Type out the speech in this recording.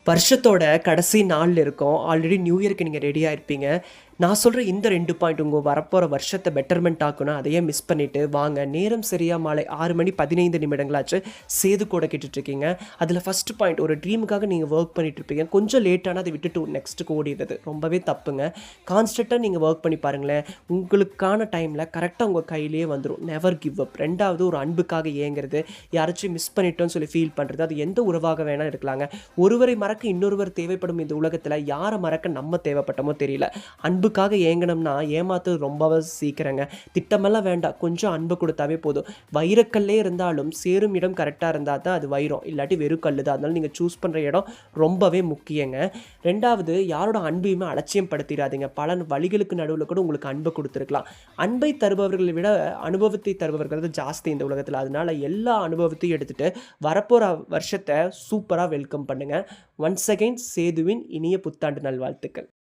வருஷத்தோட கடைசி நாள்ல இருக்கோம். ஆல்ரெடி நியூ இயர்க்கு நீங்க ரெடியா இருப்பீங்க. நான் சொல்ற இந்த 2 பாயிண்ட் உங்க வரப்போற வருஷத்த பெட்டர்மென்ட் ஆக்கணும். அதையே மிஸ் பண்ணிட்டு வாங்க. நேரம் சரியா மாலை 6 மணி 15 நிமிடங்களாச்சு. சேது கூட கேட்டுட்ருக்கீங்க. அதில ஃபர்ஸ்ட் பாயிண்ட் ஒரு ட்ரீமுக்காக நீங்க வொர்க் பண்ணிட்டுருப்பீங்க. கொஞ்சம் லேட்டானா அத விட்டுட்டு நெக்ஸ்ட்டுக்கு ஓடிறது. ரொம்பவே தப்புங்க. கான்ஸ்டன்ட்டா நீங்க வொர்க் பண்ணி பாருங்களேன். உங்களுக்கான டைம்ல கரெக்ட்டா உங்க கையிலேயே வந்துரும். Never give up. 2வது ஒரு அன்புக்காக ஏங்குறது. யாராச்சும் மிஸ் பண்ணிட்டோம்னு சொல்லி ஃபீல் பண்றது. அது எந்த உறவாக வேணா இருக்கலாங்க. ஒருவரை மறக்க இன்னொருவர் தேவைப்படும் இந்த உலகத்துல யார மறக்க நம்ம தேவைப்பட்டோமோ தெரியல. அன்புக்காக ஏங்கணும்னா ஏமாத்துறது ரொம்பவே சீக்கிரங்க. திட்டமெல்லாம் வேண்டாம். கொஞ்சம் அன்பு குடுத்தாவே போதும். வைரக்கல்லே இருந்தாலும் சேரும் இடம் கரெக்ட்டா இருந்தா தான் அது வைரம். இல்லாட்டி வெறும் கல்லு தான். அதனால நீங்க சூஸ் பண்ற இடம் ரொம்பவே முக்கியங்க. 2வது யாரோட அன்பையுமே அலட்சியம் படுத்திறாதீங்க. பல வழிகளுக்கு நடுவுல கூட உங்களுக்கு அன்ப குடுத்துருக்கலாம். அன்பை தருபவர்களை விட அனுபவத்தை தருபவர்கள் தான் ஜாஸ்தி இந்த உலகத்துல. அதனால எல்லா அனுபவத்தையும் எடுத்துட்டு வரப்போற வருஷத்த சூப்பரா வெல்கம் பண்ணுங்க. ஒன்ஸ் அகைன் சேதுவின் இனிய புத்தாண்டு நல்வாழ்த்துக்கள்.